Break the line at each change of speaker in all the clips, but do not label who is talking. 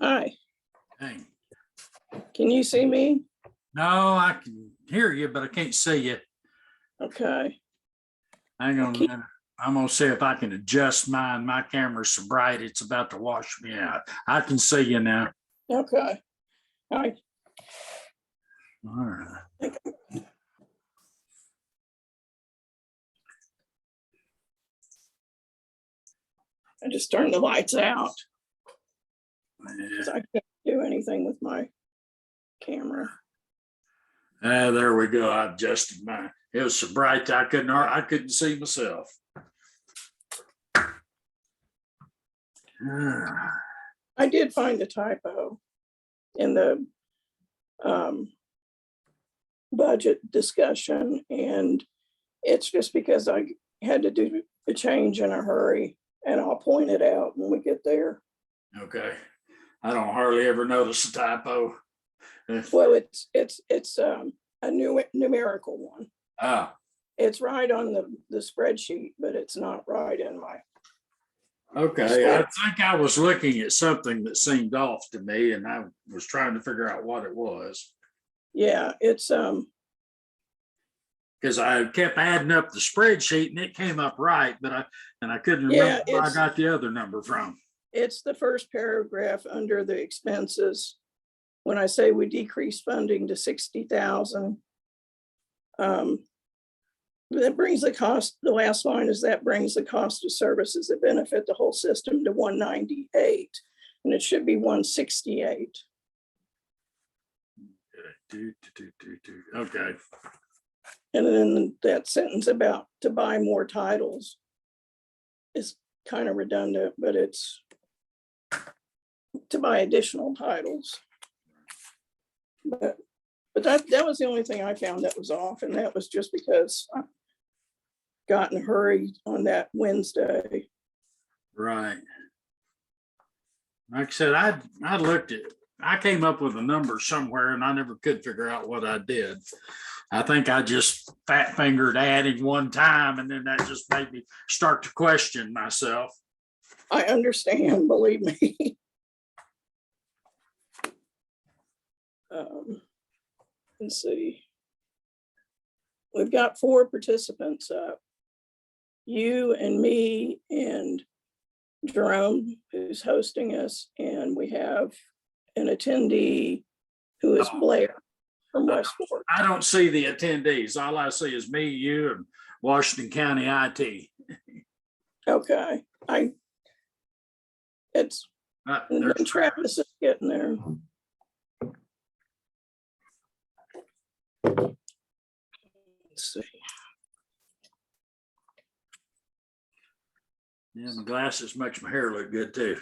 Hi,
Hey,
can you see me?
no, I can hear you, but I can't see you.
Okay,
Hang on a minute. I'm gonna see if I can adjust mine. My camera's so bright, it's about to wash me out. I can see you now.
okay. Hi,
All right.
I just turned the lights out because I couldn't do anything with my camera.
There we go. I adjusted mine. It was so bright I couldn't see myself.
I did find a typo in the budget discussion, and it's just because I had to do the change in a hurry, and I'll point it out when we get there.
Okay. I don't hardly ever notice a typo.
Well, it's a new numerical one.
Ah,
It's right on the spreadsheet, but it's not right in my.
okay. I think I was looking at something that seemed off to me and I was trying to figure out what it was.
Yeah, it's
Because I kept adding up the spreadsheet and it came up right, but I couldn't
Yeah,
remember where I got the other number from.
it's the first paragraph under the expenses. When I say we decrease funding to 60,000. That brings the cost, the last line is that brings the cost of services that benefit the whole system to 198, and it should be 168.
Okay.
And then that sentence about to buy more titles is kind of redundant, but it's to buy additional titles. But that was the only thing I found that was off, and that was just because I got in a hurry on that Wednesday.
Right. Like I said, I looked at, I came up with a number somewhere and I never could figure out what I did. I think I just fat fingered adding one time and then that just made me start to question myself.
I understand, believe me. Let's see. We've got 4 participants up. You and me and Jerome, who's hosting us, and we have an attendee who is Blair from Westport.
I don't see the attendees. All I see is me, you, and Washington County IT.
Okay, it's
There's
Travis is getting there. Let's see.
Yeah, my glasses makes my hair look good too.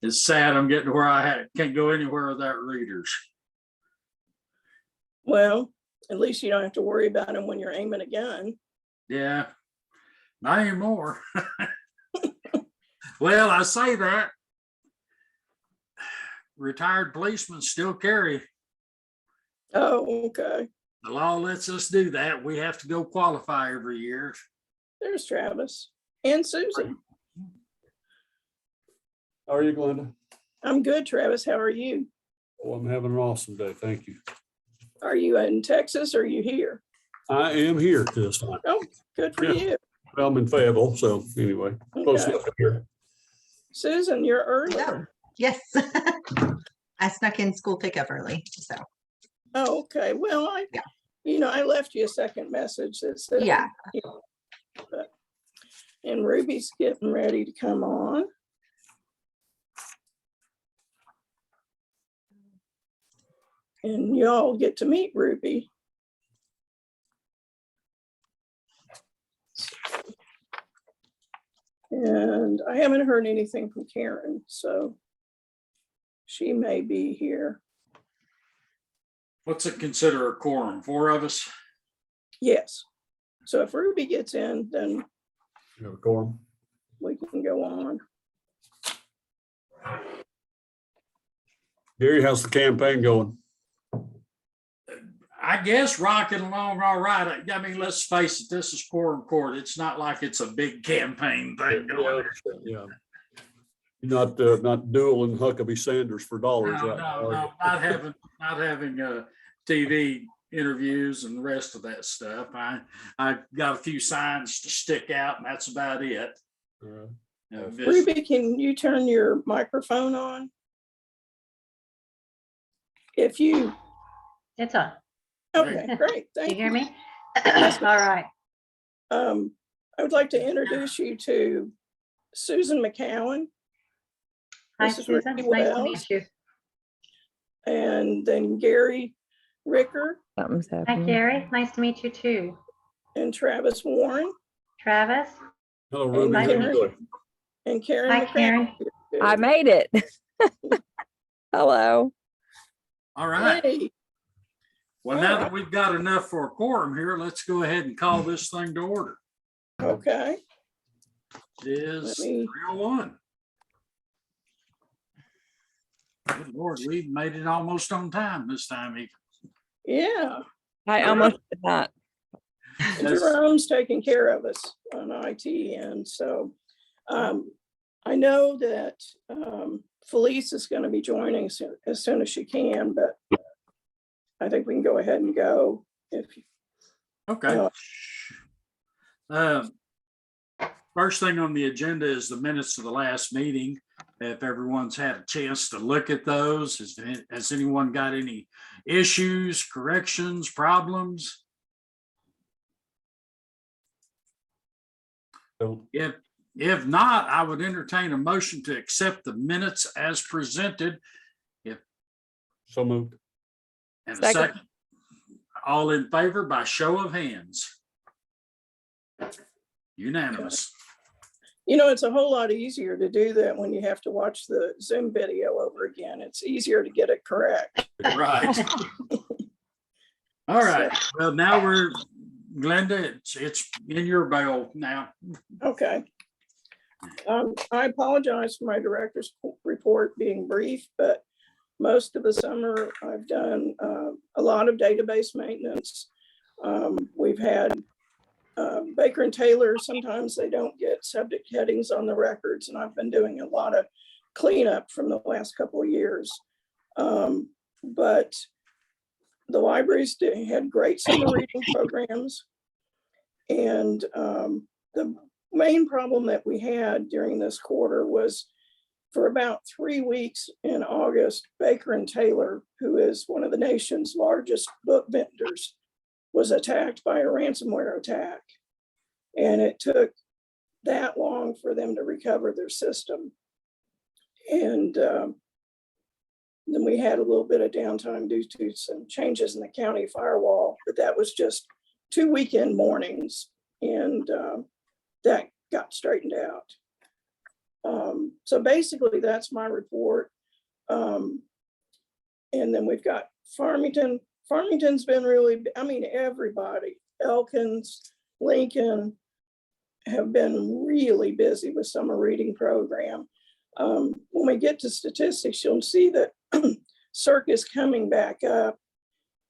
It's sad I'm getting to where I can't go anywhere without readers.
Well, at least you don't have to worry about them when you're aiming a gun.
Yeah, not anymore. Well, I say that. Retired policemen still carry.
Oh, okay.
The law lets us do that. We have to go qualify every year.
There's Travis and Susan.
How are you, Glenda?
I'm good, Travis. How are you?
Oh, I'm having an awesome day. Thank you.
Are you in Texas or are you here?
I am here this time.
Oh, good for
Yeah.
you.
Well, I'm in Fayetteville, so anyway, close
Okay.
enough to here.
Susan, you're early.
Hello. Yes. I snuck in school pickup early, so
Oh, okay. Well, I left you a second message that said,
yeah.
And Ruby's getting ready to come on. And y'all get to meet Ruby. And I haven't heard anything from Karen, so she may be here.
What's it consider a quorum? 4 of us?
Yes. So if Ruby gets in, then
You have a quorum?
we can go on.
Gary, how's the campaign going?
I guess rocking along all right. I mean, let's face it, this is quorum court. It's not like it's a big campaign thing going.
Yeah. You're not dueling Huckabee Sanders for dollars.
No,
right now,
no,
are you?
no, not having TV interviews and the rest of that stuff. I got a few signs to stick out, and that's about it.
All right.
Ruby, can you turn your microphone on? If you,
It's on.
okay, great,
Do you
thank
hear
you.
me? All right.
I would like to introduce you to Susan McCowan.
Hi,
This is
Susan.
Ricky
Nice to
Wells.
meet you.
And then Gary Ricker
Something's
Hi,
happening.
Gary. Nice to meet you too.
and Travis Warren
Travis.
Hello, Ruby.
Nice
How
to
you
meet
doing?
and Karen
Hi, Karen.
McCracken.
I made it. Hello.
All right.
Hey,
Well, now that we've got enough for a quorum here, let's go ahead and call this thing to order.
okay,
It is
Let me-
3:01. Good Lord, we made it almost on time this time.
yeah.
I almost did not.
That's-
Jerome's taking care of us on IT, and so I know that Felice is going to be joining as soon as she can, but I think we can go ahead and go. If
Okay. First thing on the agenda is the minutes of the last meeting. If everyone's had a chance to look at those, has anyone got any issues, corrections, problems?
Don't-
If not, I would entertain a motion to accept the minutes as presented.
So moved.
And a
Second.
second. All in favor by show of hands. Unanimous.
you know, it's a whole lot easier to do that when you have to watch the Zoom video over again. It's easier to get it correct.
Right. All right. Well, now Glenda, it's in your bail now.
Okay. I apologize for my director's report being brief, but most of the summer I've done a lot of database maintenance. We've had Baker and Taylor, sometimes they don't get subject headings on the records, and I've been doing a lot of cleanup from the last couple of years. But the libraries had great summer reading programs. And the main problem that we had during this quarter was for about 3 weeks in August, Baker and Taylor, who is one of the nation's largest book vendors, was attacked by a ransomware attack. And it took that long for them to recover their system. And then we had a little bit of downtime due to some changes in the county firewall, but that was just 2 weekend mornings, and that got straightened out. So basically that's my report. And then we've got Farmington. Farmington's been really, I mean, everybody, Elkins, Lincoln have been really busy with summer reading program. When we get to statistics, you'll see that Circ is coming back up,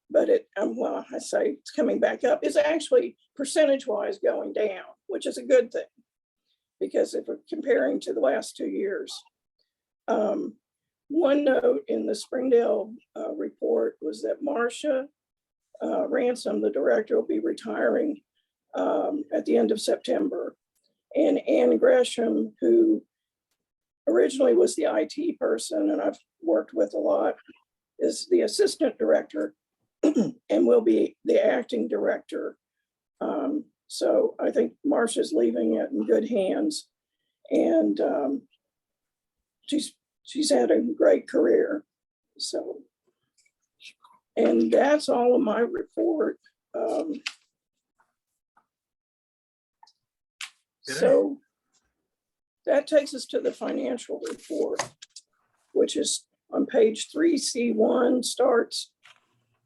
but well, I say it's coming back up. It's actually percentage-wise going down, which is a good thing, because if we're comparing to the last 2 years. One note in the Springdale report was that Marcia Ransom, the director, will be retiring at the end of September. And Ann Gresham, who originally was the IT person and I've worked with a lot, is the assistant director and will be the acting director. So I think Marcia's leaving it in good hands, and she's had a great career. So, and that's all of my report. So that takes us to the financial report, which is on page 3C1, starts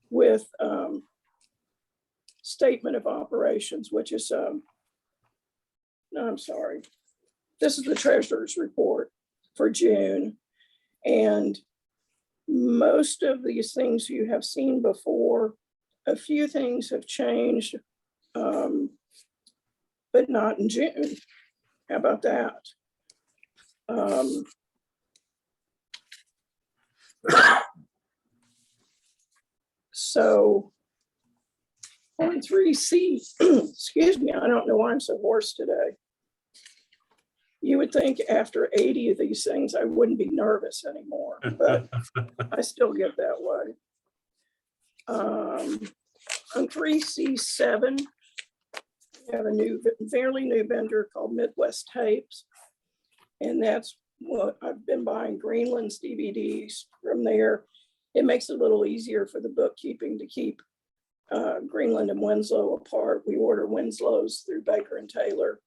with statement of operations, which is, no, I'm sorry. This is the treasurer's report for June. And most of these things you have seen before. a few things have changed, but not in June. How about that? So on 3C, excuse me, I don't know why I'm so hoarse today. You would think after 80 of these things, I wouldn't be nervous anymore, but I still get that way. On 3C7, we have a fairly new vendor called Midwest Tapes. And that's what I've been buying Greenland's DVDs from there. It makes it a little easier for the bookkeeping to keep Greenland and Winslow apart. We order Winslow's through Baker and Taylor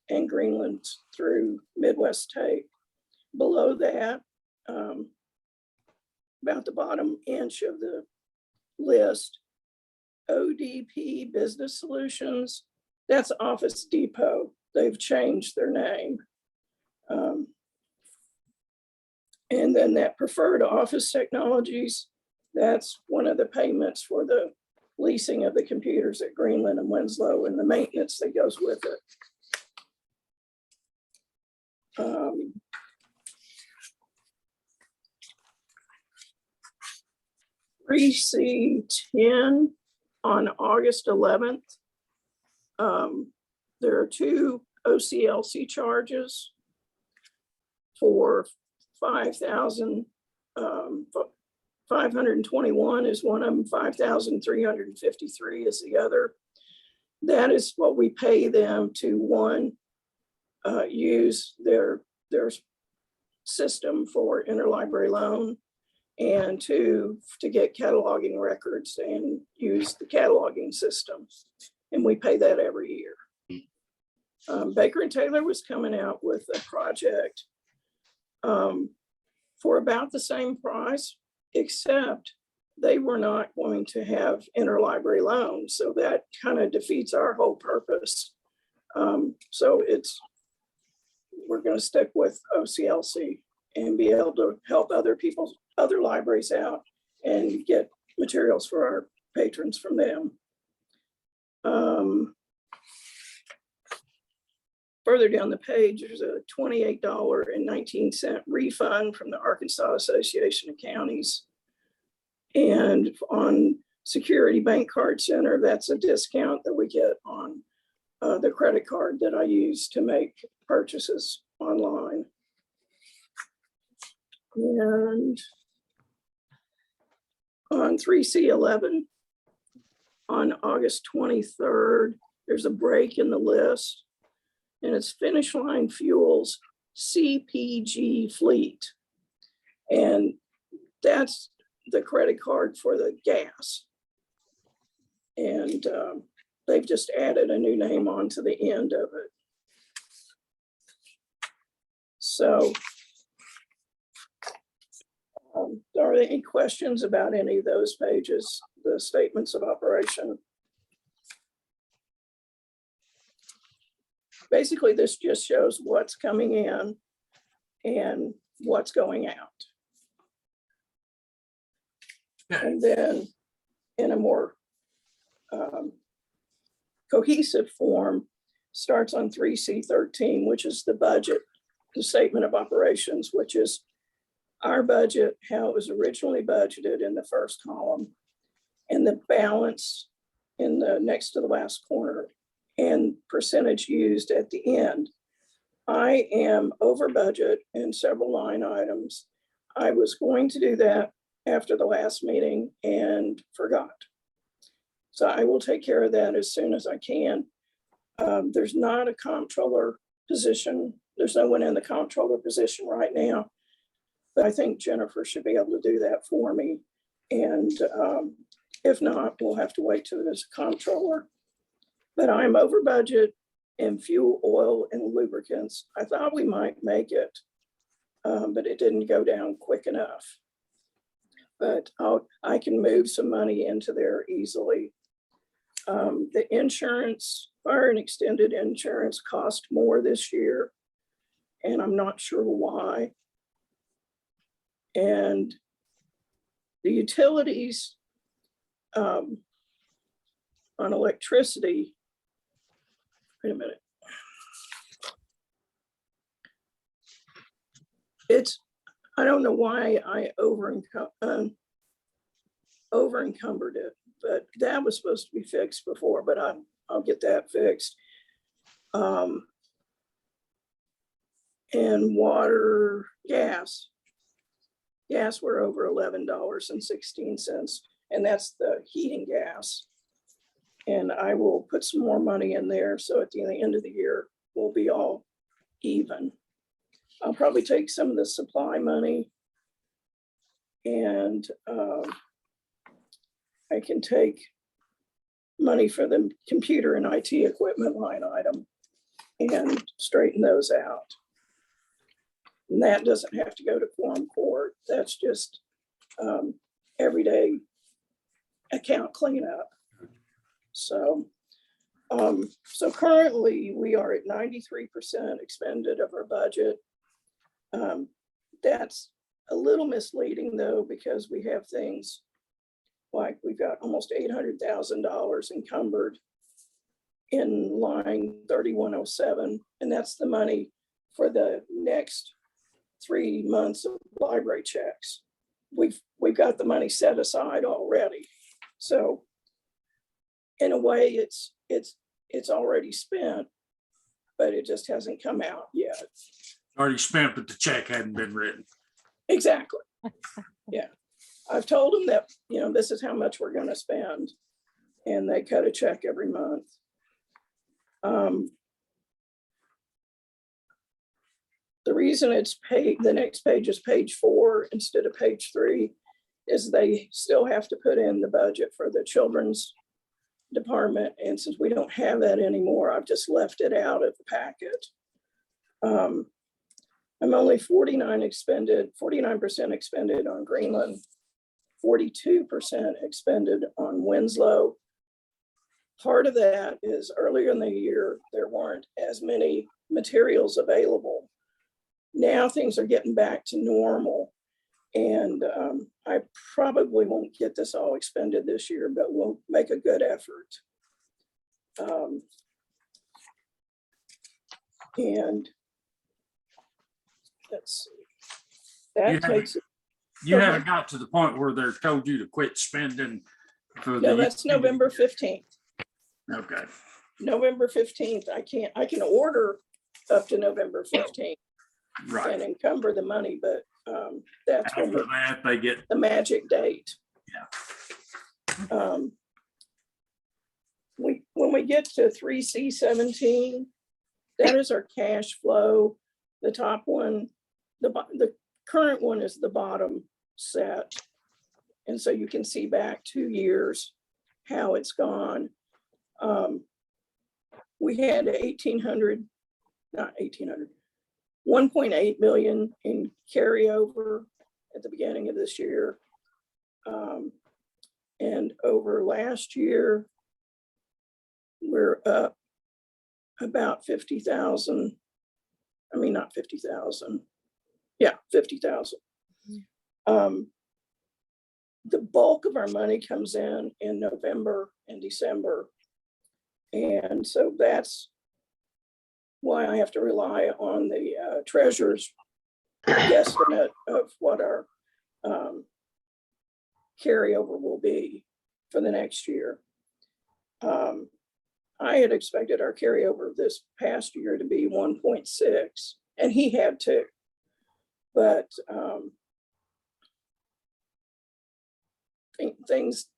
and Greenland through Midwest Tape. Below that, about the bottom inch of the list, ODP Business Solutions, that's Office Depot. They've changed their name. And then that Preferred Office Technologies, that's one of the payments for the leasing of the computers at Greenland and Winslow and the maintenance that goes with it. 3C10 on August 11th. There are 2 OCLC charges for 5,521 is one of them, 5,353 is the other. That is what we pay them to, one, use their system for interlibrary loan, and two, to get cataloging records and use the cataloging system. And we pay that every year. Baker and Taylor was coming out with a project for about the same price, except they were not going to have interlibrary loans. So that kind of defeats our whole purpose. So we're going to stick with OCLC and be able to help other libraries out and get materials for our patrons from them. Further down the page, there's a $28.19 refund from the Arkansas Association of Counties. And on Security Bank Card Center, that's a discount that we get on the credit card that I use to make purchases online. And on 3C11, on August 23rd, there's a break in the list, and it's Finish Line Fuels CPG Fleet. And that's the credit card for the gas. And they've just added a new name onto the end of it. So are there any questions about any of those pages, the statements of operation? Basically, this just shows what's coming in and what's going out.
Okay.
And then in a more cohesive form, starts on 3C13, which is the budget, the statement of operations, which is our budget, how it was originally budgeted in the first column, and the balance in the next to the last corner, and percentage used at the end. I am over budget in several line items. I was going to do that after the last meeting and forgot. So I will take care of that as soon as I can. There's not a comptroller position. There's no one in the comptroller position right now, but I think Jennifer should be able to do that for me. And if not, we'll have to wait till there's a comptroller. But I'm over budget in fuel, oil, and lubricants. I thought we might make it, but it didn't go down quick enough. But I can move some money into there easily. The insurance, fire and extended insurance cost more this year, and I'm not sure why. And the utilities, on electricity. Wait a minute. I don't know why I over encumbered it, but that was supposed to be fixed before, but I'll get that fixed. And water, gas, we're over $11.16, and that's the heating gas. And I will put some more money in there, so at the end of the year, we'll be all even. I'll probably take some of the supply money, and I can take money for the computer and IT equipment line item and straighten those out. And that doesn't have to go to quorum court. That's just everyday account cleanup. So currently we are at 93% expended of our budget. That's a little misleading though, because we have things like we've got almost $800,000 encumbered in line 3107, and that's the money for the next 3 months of library checks. We've got the money set aside already. So in a way it's already spent, but it just hasn't come out yet.
Already spent, but the check hadn't been written.
Exactly. Yeah. I've told them that, this is how much we're going to spend, and they cut a check every month. The reason it's paid, the next page is page 4 instead of page 3, is they still have to put in the budget for the children's department. And since we don't have that anymore, I've just left it out of the packet. I'm only 49% expended on Greenland, 42% expended on Winslow. Part of that is earlier in the year, there weren't as many materials available. Now things are getting back to normal, and I probably won't get this all expended this year, but we'll make a good effort. And let's see, that takes.
You haven't got to the point where they're told you to quit spending for the.
No, that's November 15th.
Okay.
November 15th, I can order up to November 15th.
Right.
And encumber the money, but that's when
After that, they get.
the magic date.
Yeah.
When we get to 3C17, that is our cash flow. The top one, the current one is the bottom set. And so you can see back 2 years how it's gone. We had 1.8 million in carryover at the beginning of this year. And over last year, we're up about 50,000. I mean, not 50,000. Yeah, 50,000. The bulk of our money comes in November and December. And so that's why I have to rely on the treasurer's guesstimate of what our carryover will be for the next year. I had expected our carryover this past year to be 1.6, and he had to, but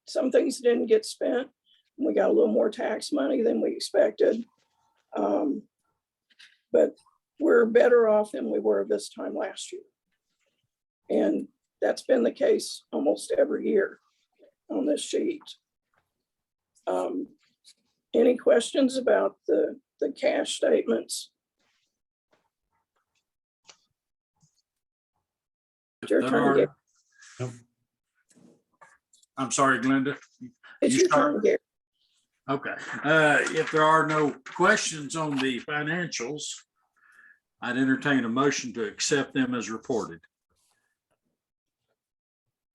some things didn't get spent. We got a little more tax money than we expected. But we're better off than we were this time last year. And that's been the case almost every year on this sheet. Any questions about the cash statements? Your turn, Gary.
I'm sorry, Glenda.
It's
You
your
start.
turn, Gary.
Okay. If there are no questions on the financials, I'd entertain a motion to accept them as reported.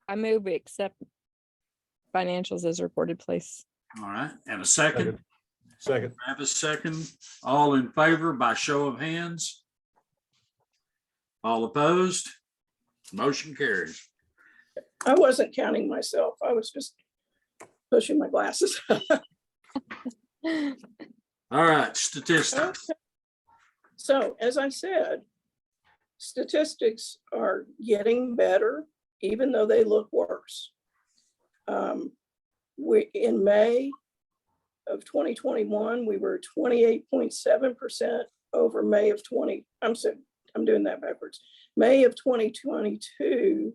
I move we accept financials as reported, please.
All right, and a second.
Second.
I have a second. All in favor by show of hands? All opposed? Motion carries.
I wasn't counting myself. I was just pushing my glasses.
All right, statistics.
So as I said, statistics are getting better, even though they look worse. In May of 2021, we were 28.7% over May of I'm doing that backwards. May of 2022,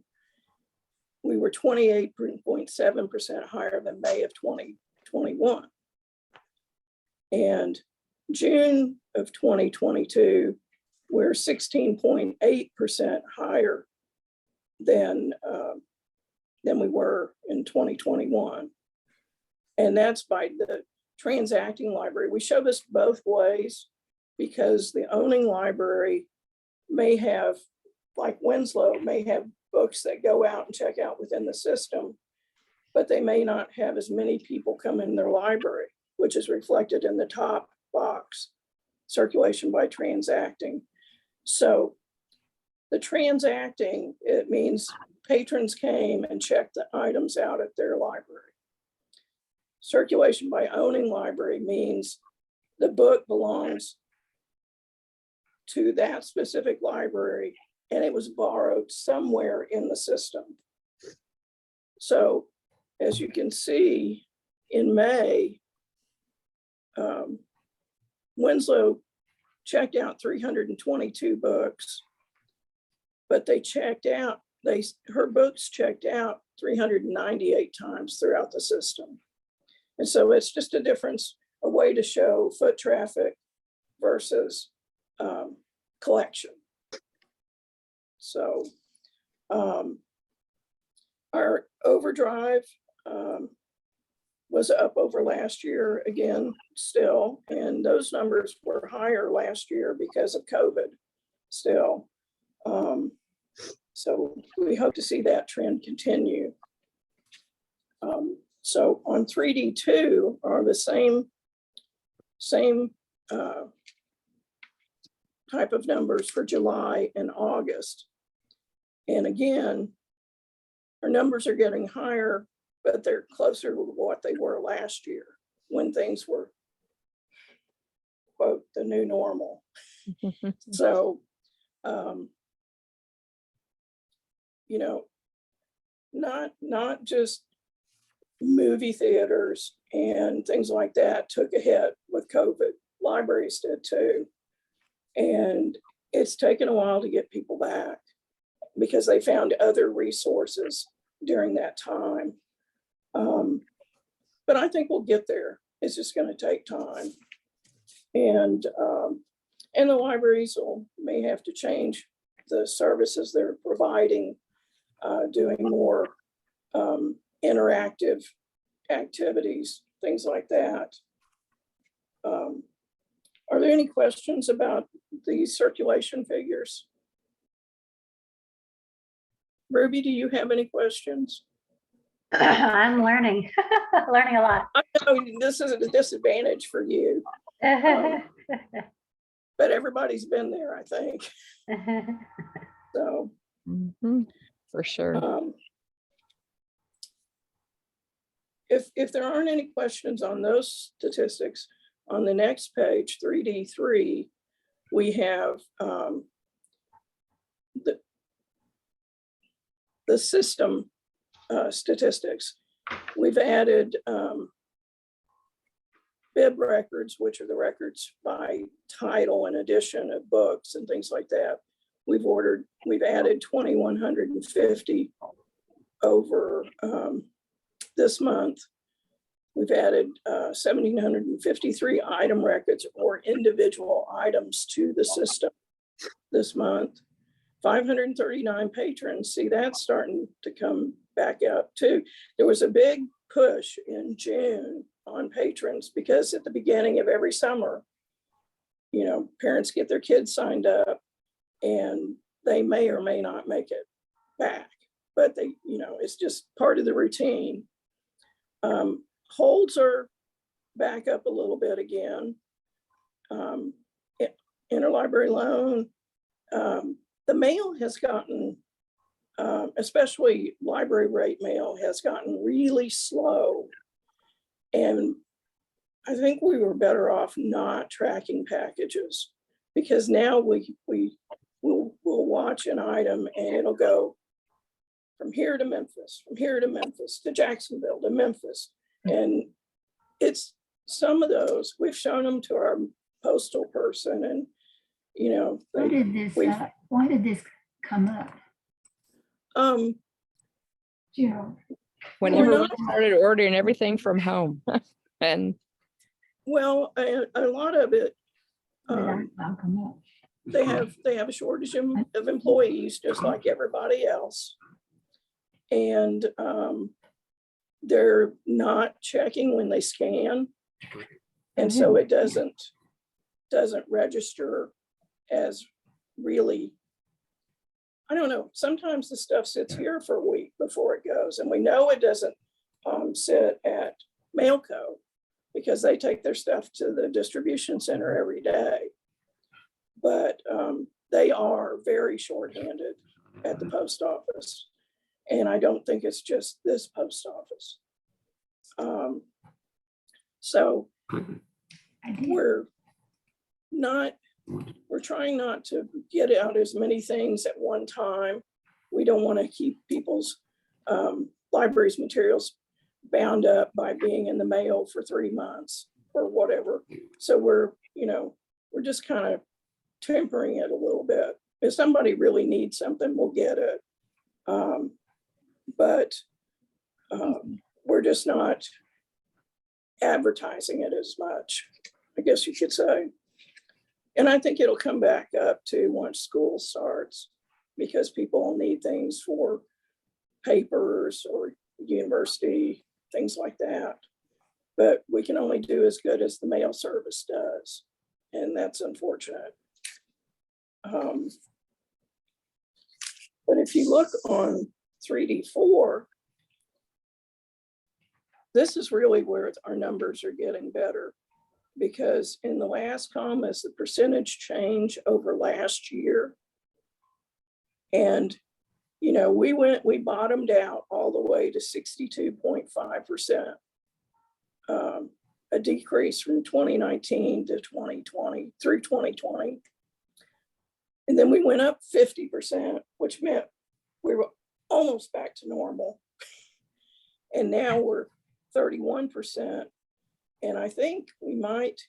we were 28.7% higher than May of 2021. And June of 2022, we're 16.8% higher than we were in 2021. And that's by the transacting library. We show this both ways because the owning library may have, like Winslow, may have books that go out and check out within the system, but they may not have as many people come in their library, which is reflected in the top box, circulation by transacting. So the transacting, it means patrons came and checked the items out at their library. Circulation by owning library means the book belongs to that specific library and it was borrowed somewhere in the system. So as you can see, in May, Winslow checked out 322 books, but they checked out, her books checked out 398 times throughout the system. And so it's just a difference, a way to show foot traffic versus collection. So our overdrive was up over last year again still, and those numbers were higher last year because of COVID still. So we hope to see that trend continue. So on 3D2 are the same type of numbers for July and August. And again, our numbers are getting higher, but they're closer to what they were last year when things were, quote, the new normal. So, you know, not just movie theaters and things like that took a hit with COVID. Libraries did too. And it's taken a while to get people back because they found other resources during that time. But I think we'll get there. It's just going to take time. And the libraries may have to change the services they're providing, doing more interactive activities, things like that. Are there any questions about the circulation figures? Ruby, do you have any questions?
I'm learning, learning a lot.
I know this is a disadvantage for you, but everybody's been there, I think. So,
For sure.
if there aren't any questions on those statistics, on the next page, 3D3, we have the system statistics. We've added bib records, which are the records by title and edition of books and things like that. We've added 2,150 over this month. We've added 1,753 item records or individual items to the system this month. 539 patrons. See, that's starting to come back up too. There was a big push in June on patrons because at the beginning of every summer, you know, parents get their kids signed up and they may or may not make it back, but they, you know, it's just part of the routine. Holds are back up a little bit again. Interlibrary loan, the mail has gotten, especially library rate mail, has gotten really slow. And I think we were better off not tracking packages, because now we'll watch an item and it'll go from here to Memphis, from here to Memphis, to Jacksonville, to Memphis. And it's some of those, we've shown them to our postal person, and, you know,
Why did this come up, Gerald?
Whenever we
not-
started ordering everything from home and
well, a lot of it,
I'll come up.
they have a shortage of employees, just like everybody else. And they're not checking when they scan. And so it doesn't register as really, I don't know, sometimes the stuff sits here for a week before it goes. And we know it doesn't sit at Mailco, because they take their stuff to the distribution center every day. But they are very shorthanded at the post office. And I don't think it's just this post office. So we're trying not to get out as many things at one time. We don't want to keep people's libraries materials bound up by being in the mail for 3 months or whatever. So we're just kind of tempering it a little bit. If somebody really needs something, we'll get it. But we're just not advertising it as much, I guess you could say. And I think it'll come back up too once school starts, because people will need things for papers or university, things like that. But we can only do as good as the mail service does, and that's unfortunate. But if you look on 3D4, this is really where our numbers are getting better, because in the last column is the percentage change over last year. And, you know, we bottomed out all the way to 62.5%, a decrease from 2019 to 2020 through 2020. And then we went up 50%, which meant we were almost back to normal. And now we're 31%. And I think we might,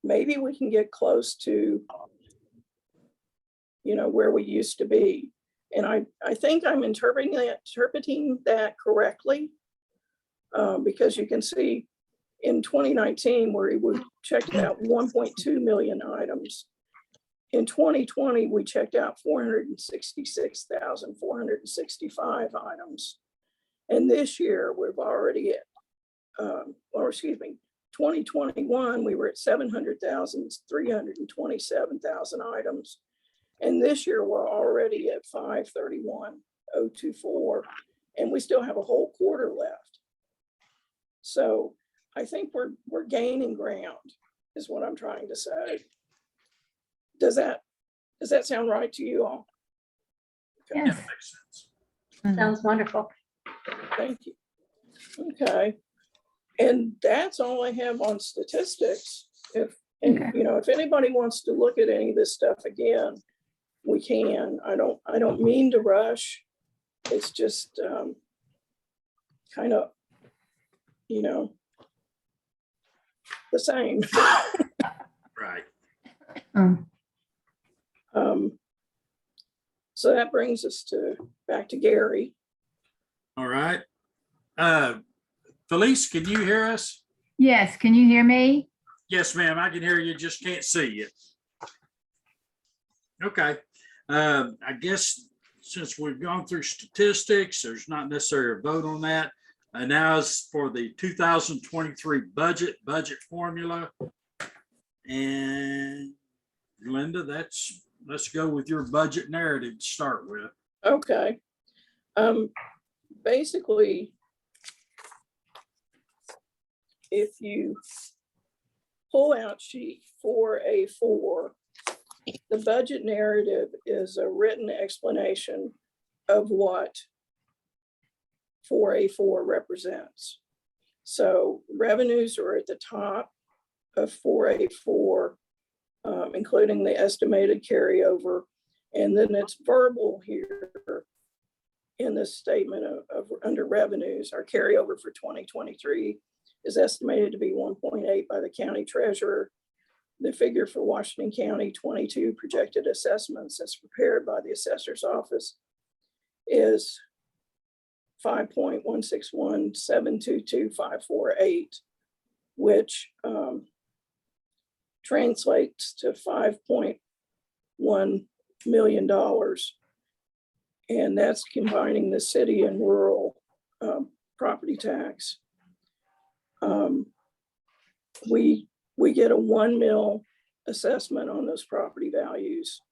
maybe we can get close to, you know, where we used to be. And I think I'm interpreting that correctly, because you can see in 2019, where we checked out 1.2 million items. In 2020, we checked out 466,465 items. And this year, we've already at, 2021, we were at 327,000 items. And this year, we're already at 531,024, and we still have a whole quarter left. So I think we're gaining ground, is what I'm trying to say. Does that sound right to you all?
Yeah,
Yes.
that makes sense.
Sounds wonderful.
Thank you. Okay. And that's all I have on statistics. If anybody wants to look at any of this stuff again, we can. I don't mean to rush. It's just kind of, the same.
Right.
So that brings us back to Gary.
All right. Felice, can you hear us?
Yes, can you hear me?
Yes, ma'am. I can hear you. Just can't see you. Okay. I guess since we've gone through statistics, there's not necessarily a vote on that. And now it's for the 2023 budget formula. And Linda, let's go with your budget narrative to start with.
Okay. Basically, if you pull out sheet 4A4, the budget narrative is a written explanation of what 4A4 represents. So revenues are at the top of 4A4, including the estimated carryover. And then it's verbal here in this statement of under revenues. Our carryover for 2023 is estimated to be 1.8 by the county treasurer. The figure for Washington County 22 projected assessments as prepared by the assessor's office is 5.161,722,548, which translates to $5.1 million. And that's combining the city and rural property tax. We get a 1 mil assessment on those property values.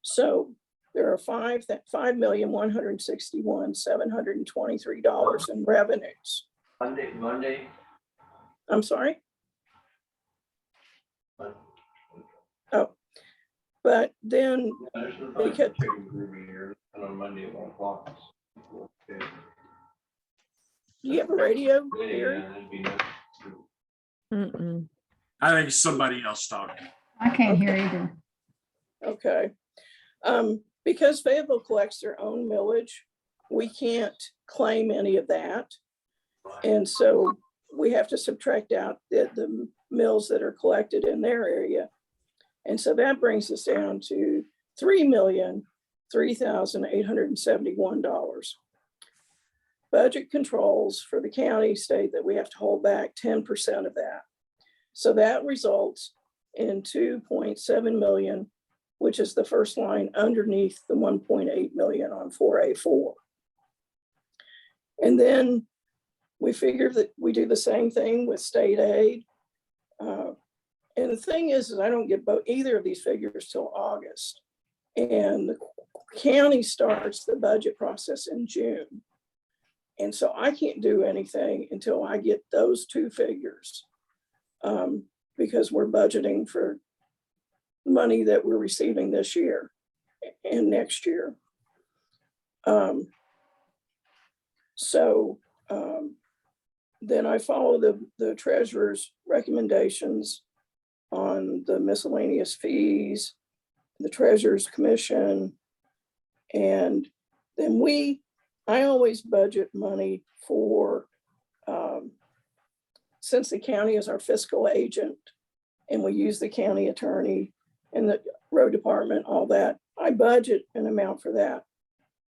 So there are $5,161,723 in revenues.
Monday.
I'm sorry? Oh, but then because
on Monday at 1 o'clock.
do you have a radio here?
Mm-mm.
I think it's somebody else talking.
I can't hear either.
Okay. Because Fayetteville collects their own millage, we can't claim any of that. And so we have to subtract out the mills that are collected in their area. And so that brings us down to $3,003,871. Budget controls for the county state that we have to hold back 10% of that. So that results in 2.7 million, which is the first line underneath the 1.8 million on 4A4. And then we figure that we do the same thing with state aid. And the thing is I don't get either of these figures till August. And the county starts the budget process in June. And so I can't do anything until I get those two figures, because we're budgeting for money that we're receiving this year and next year. Then I follow the treasurer's recommendations on the miscellaneous fees, the treasurer's commission, and then I always budget money for, since the county is our fiscal agent and we use the county attorney and the road department, all that, I budget an amount for that.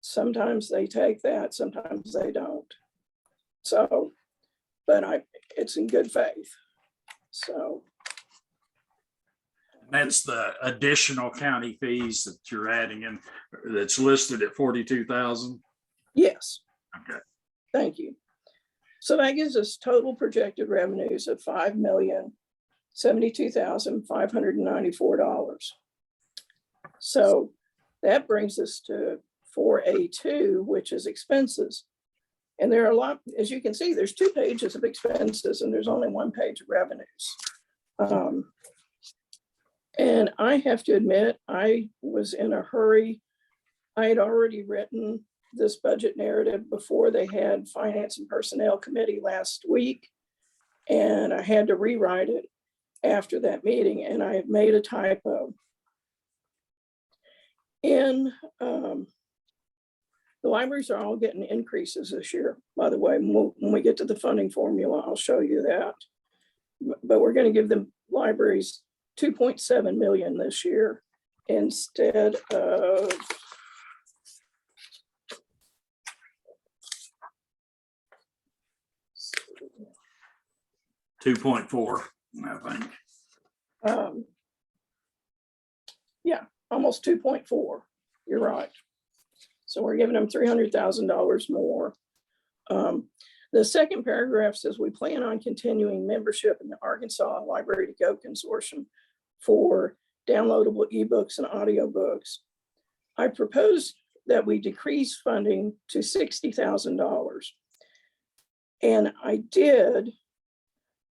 Sometimes they take that, sometimes they don't. So, but it's in good faith. So.
That's the additional county fees that you're adding in, that's listed at 42,000.
Yes.
Okay.
Thank you. So that gives us total projected revenues of $5,072,594. So that brings us to 4A2, which is expenses. And there are a lot, as you can see, there's 2 pages of expenses and there's only 1 page of revenues. And I have to admit, I was in a hurry. I had already written this budget narrative before they had Finance and Personnel Committee last week. And I had to rewrite it after that meeting, and I had made a typo. The libraries are all getting increases this year, by the way. When we get to the funding formula, I'll show you that. But we're going to give the libraries 2.7 million this year instead of
2.4, I think.
Yeah, almost 2.4. You're right. So we're giving them $300,000 more. The second paragraph says we plan on continuing membership in the Arkansas Library to Go Consortium for downloadable ebooks and audiobooks. I proposed that we decrease funding to $60,000. And I did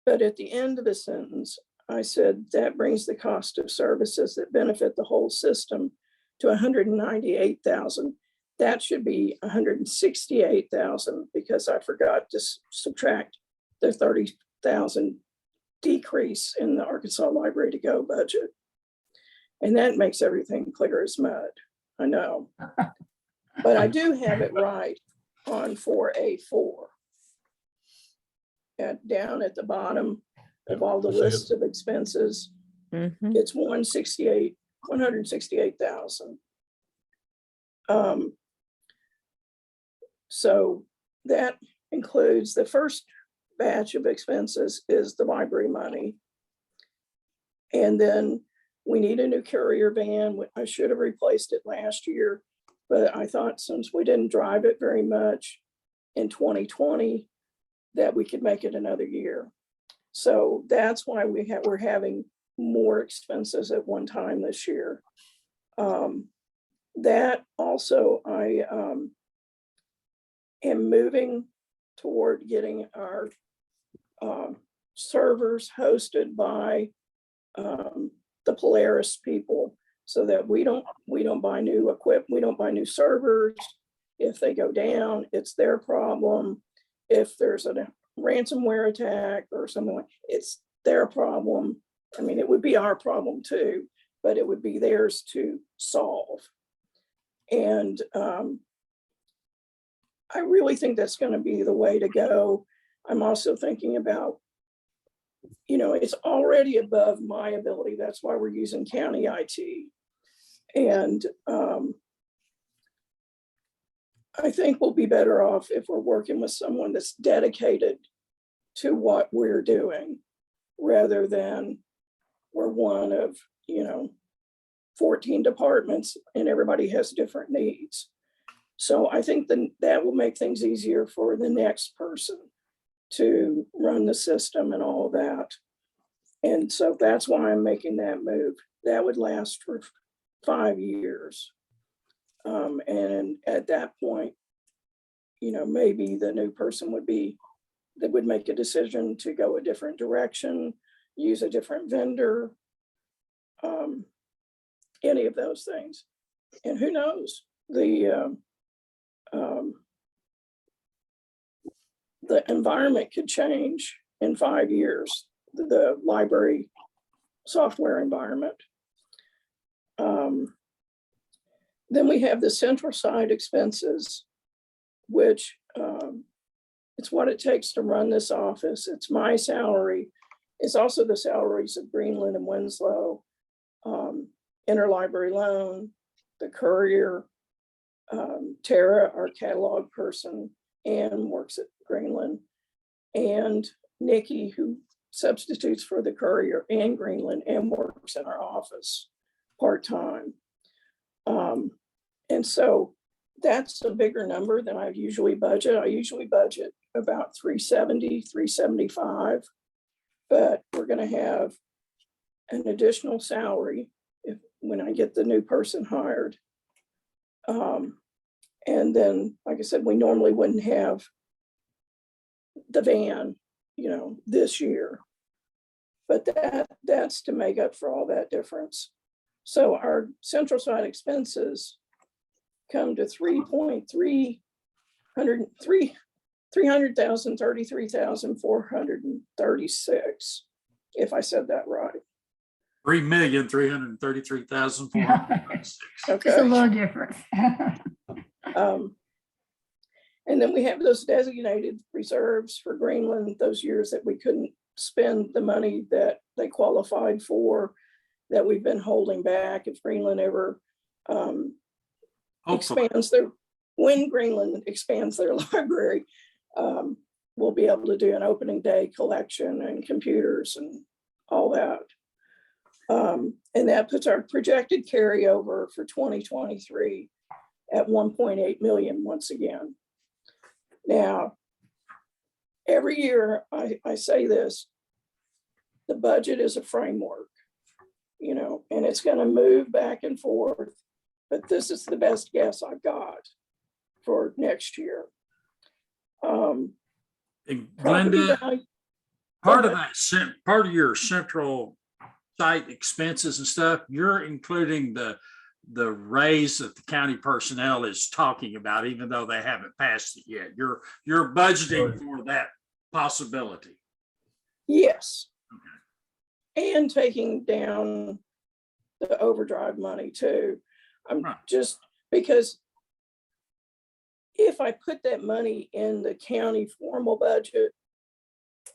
But at the end of the sentence, I said that brings the cost of services that benefit the whole system to 198,000. That should be 168,000 because I forgot to subtract the 30,000 decrease in the Arkansas Library to Go budget. And that makes everything clear as mud. I know. But I do have it right on 4A4. Down at the bottom of all the
I see it.
lists of expenses,
Mhm.
it's 168,000. So that includes the first batch of expenses is the library money. And then we need a new carrier van. I should have replaced it last year, but I thought since we didn't drive it very much in 2020, that we could make it another year. So that's why we're having more expenses at one time this year. That also, I am moving toward getting our servers hosted by the Polaris people, so that we don't buy new equipment, we don't buy new servers. If they go down, it's their problem. If there's a ransomware attack or something like, it's their problem. I mean, it would be our problem too, but it would be theirs to solve. And I really think that's going to be the way to go. I'm also thinking about, it's already above my ability. That's why we're using county IT. And I think we'll be better off if we're working with someone that's dedicated to what we're doing, rather than we're one of, 14 departments and everybody has different needs. So I think that will make things easier for the next person to run the system and all of that. And so that's why I'm making that move. That would last for 5 years. And at that point, maybe the new person would make a decision to go a different direction, use a different vendor, any of those things. And who knows, the environment could change in 5 years, the library software environment. Then we have the central side expenses, which it's what it takes to run this office. It's my salary. It's also the salaries of Greenland and Winslow, interlibrary loan, the courier, Tara, our catalog person, Ann works at Greenland, and Nikki, who substitutes for the courier and Greenland and works in our office part-time. And so that's a bigger number than I usually budget. I usually budget about 370, 375, but we're going to have an additional salary when I get the new person hired. And then, like I said, we normally wouldn't have the van, this year, but that's to make up for all that difference. So our central side expenses come to 300,000, 33,436, if I said that right.
3,333,406.
Just a
Okay.
little difference.
And then we have those designated reserves for Greenland, those years that we couldn't spend the money that they qualified for, that we've been holding back. If Greenland ever when Greenland expands their library, we'll be able to do an opening day collection and computers and all that. And that puts our projected carryover for 2023 at 1.8 million once again. Now, every year I say this, the budget is a framework, and it's going to move back and forth, but this is the best guess I've got for next year.
And
Property
Glenda,
value-
part of that, part of your central site expenses and stuff, you're including the raise that the county personnel is talking about, even though they haven't passed it yet. You're budgeting for that possibility.
Yes. And taking down the overdrive money too. I'm
Right.
just, because if I put that money in the county formal budget,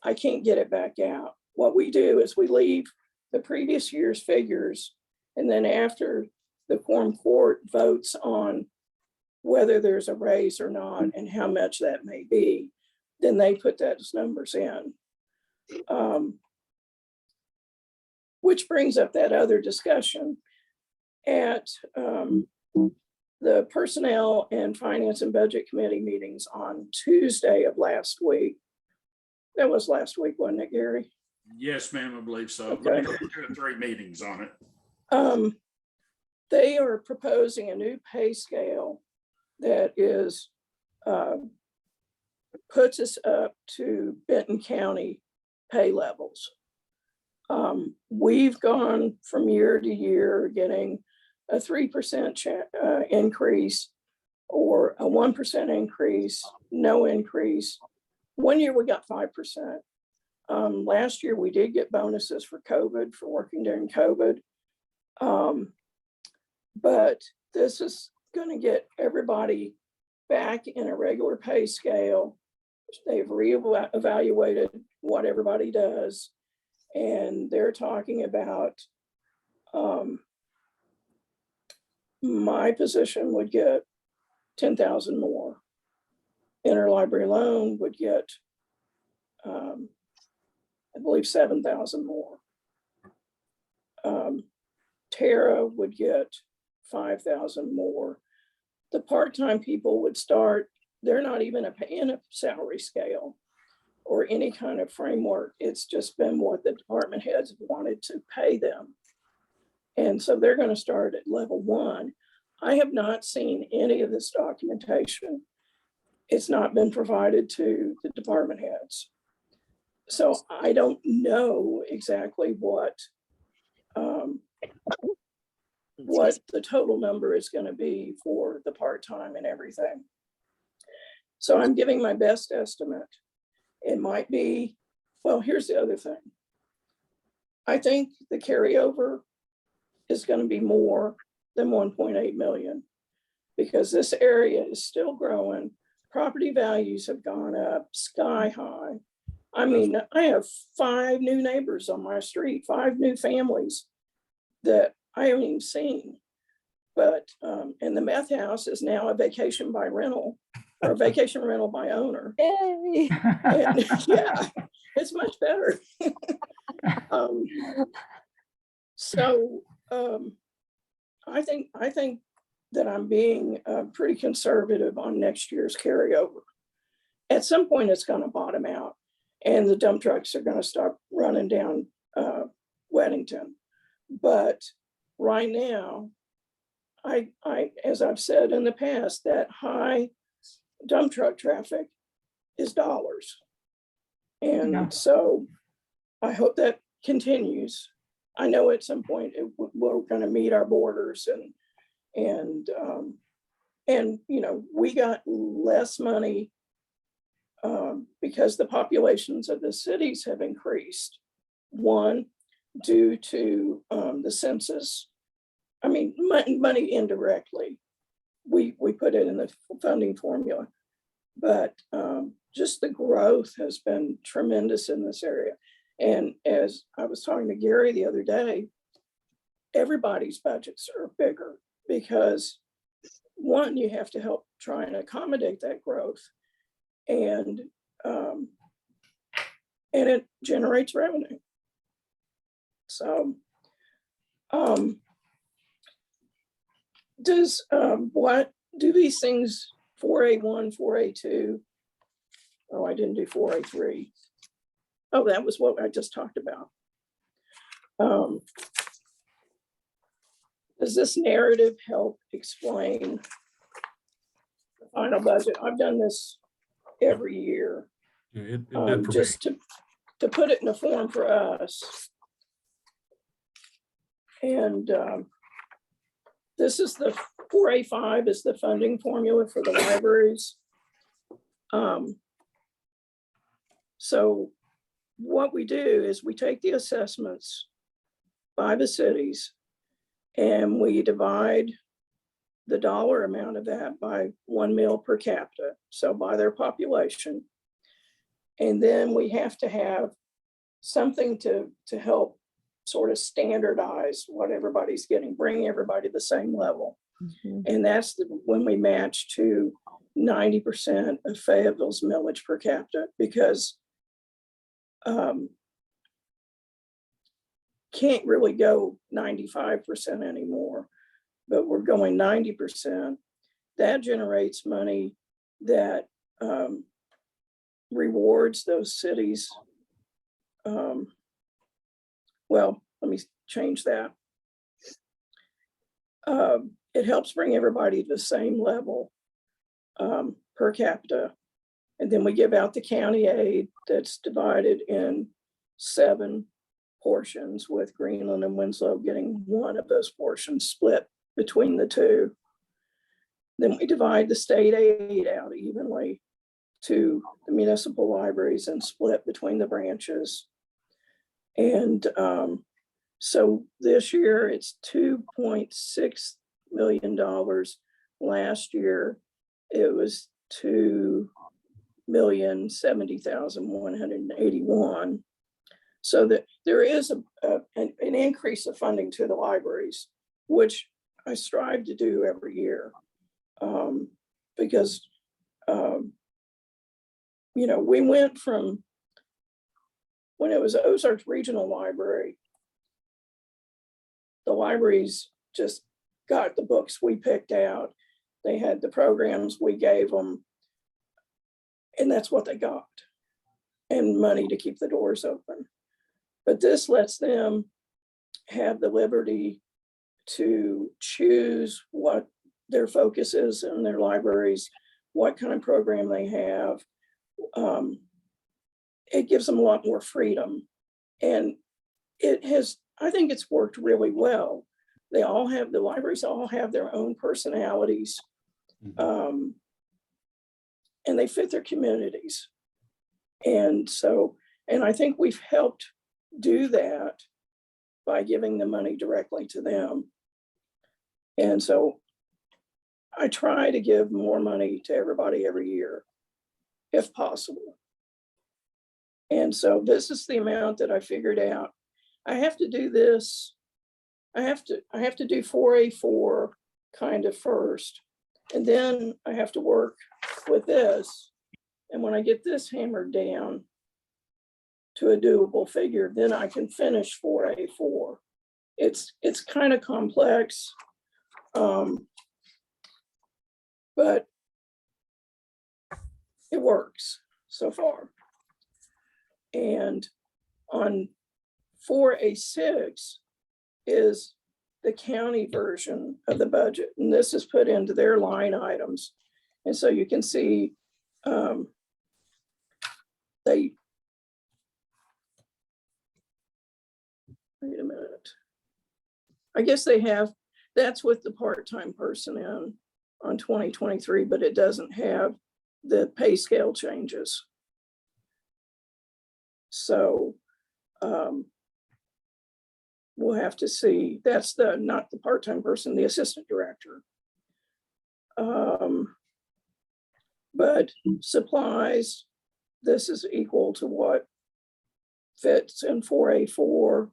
I can't get it back out. What we do is we leave the previous year's figures, and then after the quorum court votes on whether there's a raise or not and how much that may be, then they put those numbers in. Which brings up that other discussion at the Personnel and Finance and Budget Committee meetings on Tuesday of last week. That was last week, wasn't it, Gary?
Yes, ma'am, I believe so.
Okay.
2 or 3 meetings on it.
They are proposing a new pay scale that is puts us up to Benton County pay levels. We've gone from year to year getting a 3% increase or a 1% increase, no increase. One year we got 5%. Last year we did get bonuses for COVID, for working during COVID. But this is going to get everybody back in a regular pay scale. They've reevaluated what everybody does. And they're talking about my position would get 10,000 more. Interlibrary loan would get, I believe, 7,000 more. Tara would get 5,000 more. The part-time people would start, they're not even in a salary scale or any kind of framework. It's just been what the department heads wanted to pay them. And so they're going to start at level 1. I have not seen any of this documentation. It's not been provided to the department heads. So I don't know exactly what the total number is going to be for the part-time and everything. So I'm giving my best estimate. It might be, well, here's the other thing. I think the carryover is going to be more than 1.8 million because this area is still growing. Property values have gone up sky high. I mean, I have 5 new neighbors on my street, 5 new families that I haven't even seen. But, and the meth house is now a vacation by rental or a vacation rental by owner.
Yay.
And yeah, it's much better. So I think that I'm being pretty conservative on next year's carryover. At some point, it's going to bottom out, and the dump trucks are going to start running down Weddington. But right now, I, as I've said in the past, that high dump truck traffic is dollars. And
Yeah.
so I hope that continues. I know at some point we're going to meet our borders and you know, we got less money because the populations of the cities have increased. One, due to the census. I mean, money indirectly. We put it in the funding formula, but just the growth has been tremendous in this area. And as I was talking to Gary the other day, everybody's budgets are bigger because one, you have to help try and accommodate that growth, and it generates revenue. So, what do these things 4A1, 4A2? Oh, I didn't do 4A3. Oh, that was what I just talked about. Does this narrative help explain the final budget? I've done this every year.
Yeah, it did for me.
Just to put it in a form for us. And this is the 4A5 is the funding formula for the libraries. So what we do is we take the assessments by the cities and we divide the dollar amount of that by 1 mil per capita, so by their population. And then we have to have something to help sort of standardize what everybody's getting, bring everybody to the same level.
Mhm.
And that's when we match to 90% of Fayetteville's millage per capita, because can't really go 95% anymore, but we're going 90%. That generates money that rewards those cities. Well, let me change that. It helps bring everybody to the same level per capita. And then we give out the county aid that's divided in 7 portions, with Greenland and Winslow getting 1 of those portions split between the 2. Then we divide the state aid out evenly to the municipal libraries and split between the branches. And so this year it's $2.6 million. Last year it was $2,070,181. So that there is an increase of funding to the libraries, which I strive to do every year, because you know, we went from, when it was Ozarks Regional Library, the libraries just got the books we picked out. They had the programs we gave them, and that's what they got, and money to keep the doors open. But this lets them have the liberty to choose what their focus is in their libraries, what kind of program they have. It gives them a lot more freedom, and it has, I think it's worked really well. The libraries all have their own personalities, and they fit their communities. And so, and I think we've helped do that by giving the money directly to them. And so I try to give more money to everybody every year, if possible. And so this is the amount that I figured out. I have to do this. I have to do 4A4 kind of first, and then I have to work with this. And when I get this hammered down to a doable figure, then I can finish 4A4. It's kind of complex, but it works so far. And on 4A6 is the county version of the budget, and this is put into their line items. And so you can see wait a minute. I guess they have, that's with the part-time person in on 2023, but it doesn't have the pay scale changes. So we'll have to see. That's not the part-time person, the assistant director. But supplies, this is equal to what fits in 4A4.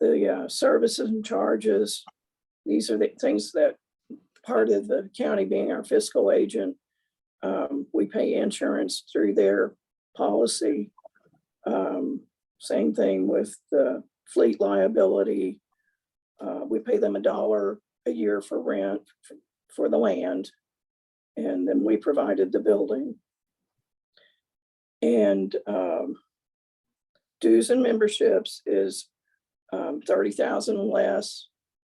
The services and charges, these are the things that, part of the county being our fiscal agent, we pay insurance through their policy. Same thing with the fleet liability. We pay them $1 a year for rent for the land, and then we provided the building. And dues and memberships is 30,000 less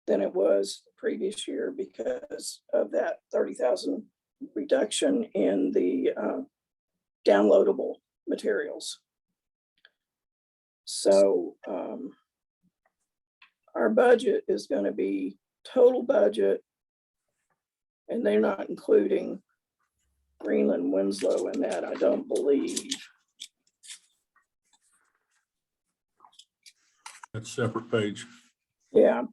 than it was the previous year because of that 30,000 reduction in the downloadable materials. So our budget is going to be total budget, and they're not including Greenland Winslow in that, I don't believe.
That's a separate page.
Yeah.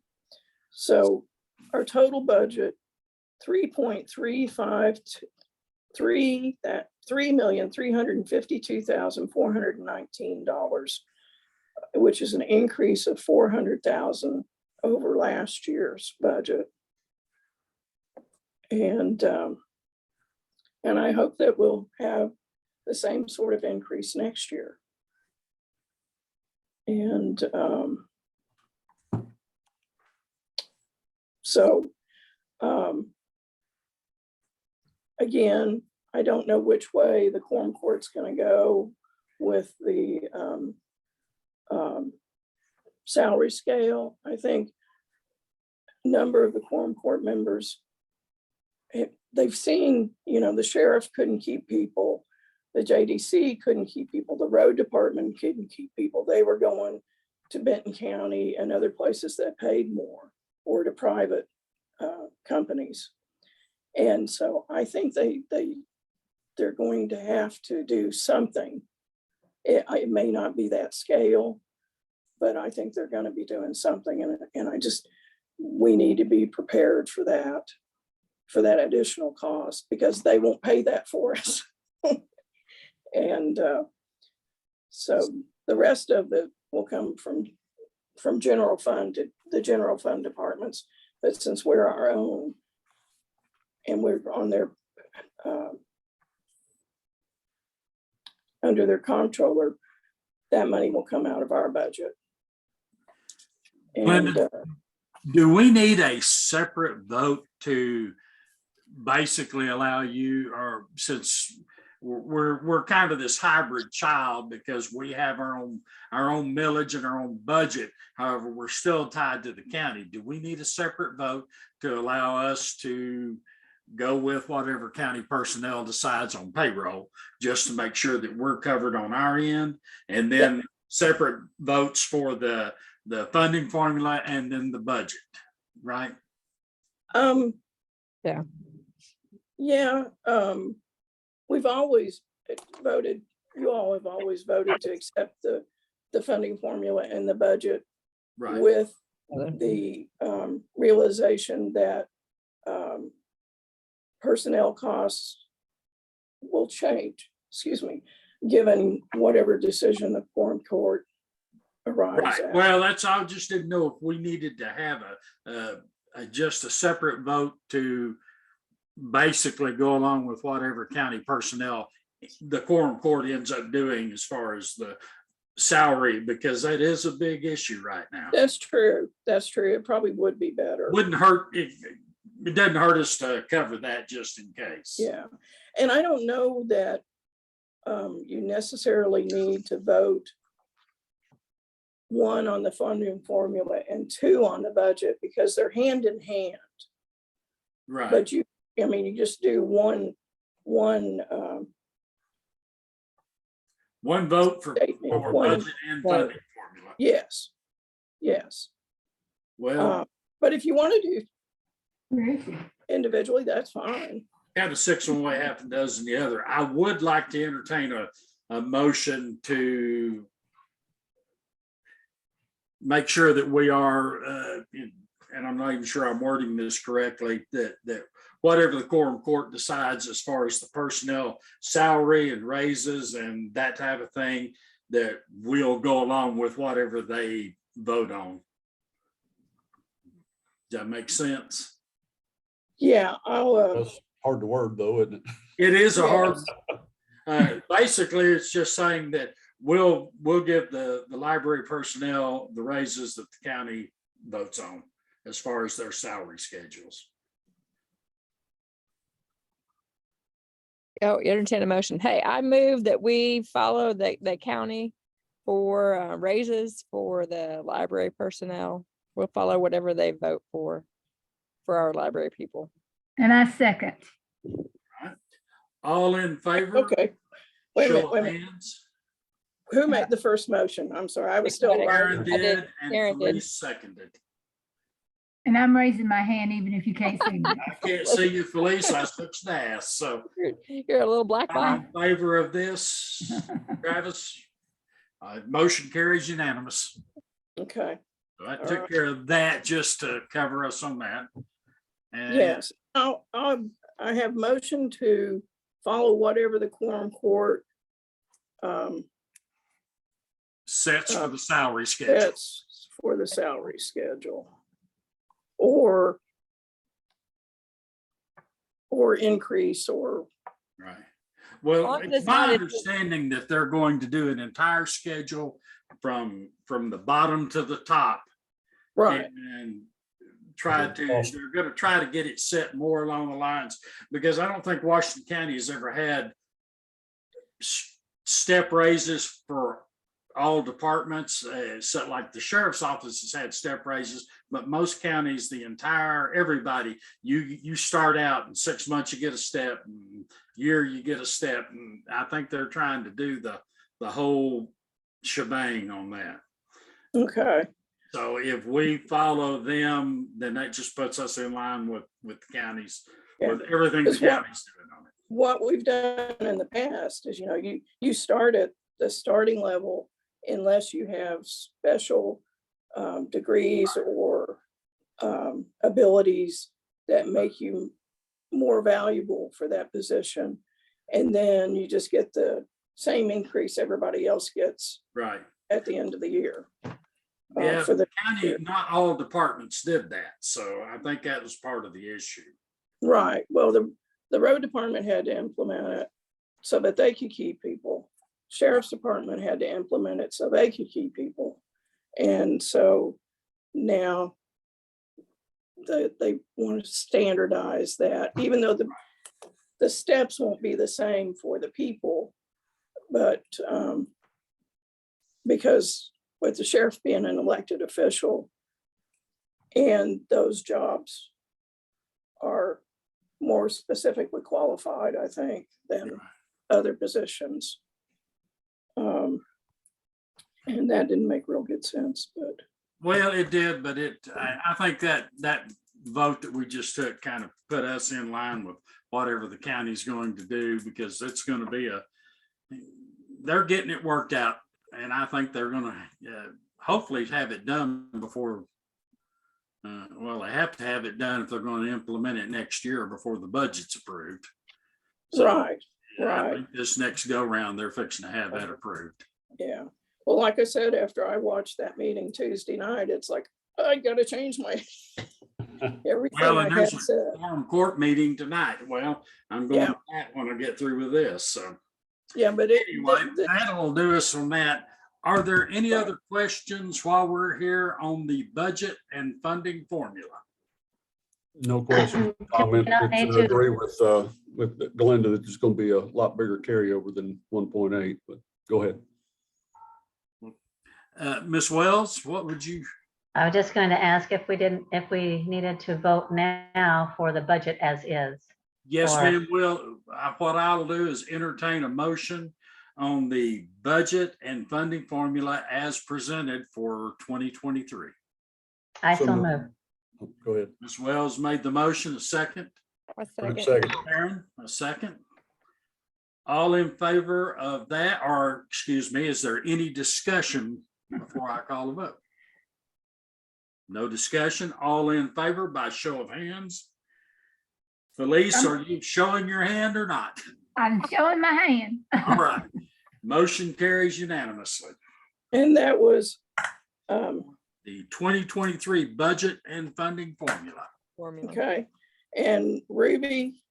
So our total budget, 3,352,419, which is an increase of 400,000 over last year's budget. And I hope that we'll have the same sort of increase next year. And again, I don't know which way the quorum court's going to go with the salary scale. I think a number of the quorum court members, they've seen, the sheriff couldn't keep people, the JDC couldn't keep people, the road department couldn't keep people. They were going to Benton County and other places that paid more, or to private companies. And so I think they're going to have to do something. It may not be that scale, but I think they're going to be doing something. And we need to be prepared for that additional cost, because they won't pay that for us. And so the rest of it will come from general fund to the general fund departments. But since we're our own and we're on their under their comptroller, that money will come out of our budget. And
do we need a separate vote to basically allow you, or since we're kind of this hybrid child, because we have our own millage and our own budget, however, we're still tied to the county. Do we need a separate vote to allow us to go with whatever county personnel decides on payroll, just to make sure that we're covered on our end, and then separate votes for the funding formula and then the budget, right?
Yeah. We've always voted, you all have always voted to accept the funding formula and the budget,
Right.
with the realization that personnel costs will change, given whatever decision the quorum court arrives
Right.
at.
Well, I just didn't know if we needed to have just a separate vote to basically go along with whatever county personnel the quorum court ends up doing as far as the salary, because that is a big issue right now.
That's true. It probably would be better.
Wouldn't hurt. It doesn't hurt us to cover that just in case.
Yeah. And I don't know that you necessarily need to vote 1 on the funding formula and 2 on the budget, because they're hand in hand.
Right.
But you just do one
vote for
statement.
budget and funding formula.
Yes.
Well,
But if you want to do
Where is he?
individually, that's fine.
kind of 6 one way, half a dozen the other. I would like to entertain a motion to make sure that we are, and I'm not even sure I'm wording this correctly, that whatever the quorum court decides as far as the personnel salary and raises and that type of thing, that we'll go along with whatever they vote on. Does that make sense?
Yeah, I'll,
That's hard to word though, isn't it?
It is a hard, basically, it's just saying that we'll give the library personnel the raises that the county votes on as far as their salary schedules.
Oh, entertain a motion. Hey, I move that we follow the county for raises for the library personnel. We'll follow whatever they vote for our library people.
And I second.
All in favor?
okay. Wait a
Show
minute.
of hands.
Who made the first motion? I'm sorry, I was still
Karen
writing.
Karen
I did.
did and
Karen did.
Felice seconded.
And I'm raising my hand even if you can't see me.
I can't see you, Felice. I switched to ask. So
You're a little black
all
box.
in favor of this, Travis? Motion carries unanimous.
Okay,
So I took care of that just to cover us on that. And
yes. I have motion to follow whatever the quorum court
sets for the salary schedule.
sets for the salary schedule. Or increase or,
Right. Well,
Long as
it's
it's
my
not in-
understanding that they're going to do an entire schedule from the bottom to the top.
right,
And they're gonna try to get it set more along the lines, because I don't think Washington County has ever had step raises for all departments, so like the sheriff's office has had step raises, but most counties, everybody, you start out in 6 months, you get a step, and year you get a step. And I think they're trying to do the whole shebang on that.
okay,
So if we follow them, then that just puts us in line with the counties, with everything the
Because what-
county's doing on it.
what we've done in the past is, you start at the starting level unless you have special degrees or abilities that make you more valuable for that position. And then you just get the same increase everybody else gets
Right.
at the end of the year.
Yeah,
For
the
the
county, not all departments did that. So I think that was part of the issue.
Right, well, the road department had to implement it so that they could keep people. Sheriff's Department had to implement it so they could keep people. And so now they want to standardize that, even though the steps won't be the same for the people. But because with the sheriff being an elected official, and those jobs are more specifically qualified, I think, than other positions. And that didn't make real good sense, but
Well, it did, but I think that vote that we just took kind of put us in line with whatever the county's going to do, because it's going to be they're getting it worked out. And I think they're going to hopefully have it done before, well, they have to have it done if they're going to implement it next year before the budget's approved. So,
right,
I
right,
think this next go round, they're fixing to have that approved.
yeah. Well, like I said, after I watched that meeting Tuesday night, it's like, I gotta change my everything
Well,
I
and
had
there's a
said.
quorum court meeting tonight. Well, I'm going
Yeah.
to that when I get through with this. So
Yeah, but
anyway, that'll do us on that. Are there any other questions while we're here on the budget and funding formula?
No question. Comment.
not need
I
to-
agree with Glenda that there's going to be a lot bigger carryover than 1.8, but go ahead.
Ms. Wells, what would you?
I was just going to ask if we needed to vote now for the budget as is.
Yes,
Or-
ma'am. What I'll do is entertain a motion on the budget and funding formula as presented for 2023.
I
So
so
moved.
move.
Go ahead.
Ms. Wells made the motion, a second.
A
Second.
Karen, a second. All in favor of that, or excuse me, is there any discussion before I call the vote? No discussion. All in favor by show of hands. Felice, are you showing your hand or not?
I'm showing my hand.
All right. Motion carries unanimously.
And that was,
The 2023 budget and funding formula.
formula.
okay, and Ruby.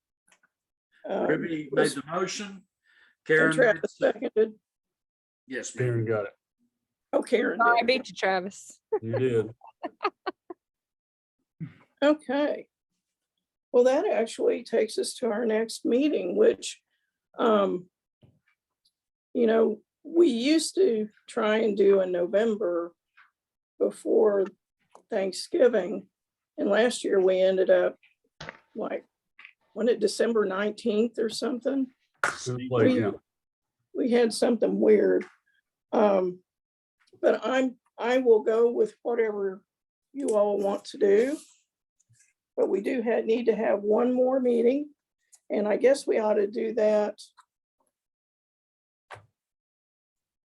Ruby made the motion.
And
Karen. made
Travis
the second.
seconded.
Yes,
Karen
ma'am.
got it.
Oh, Karen
I
did.
beat you, Travis.
You did.
Okay. Well, that actually takes us to our next meeting, which, we used to try and do in November before Thanksgiving. And last year we ended up like, when it December 19th or something?
Good play, yeah.
We had something weird. But I will go with whatever you all want to do. But we do need to have one more meeting, and I guess we ought to do that.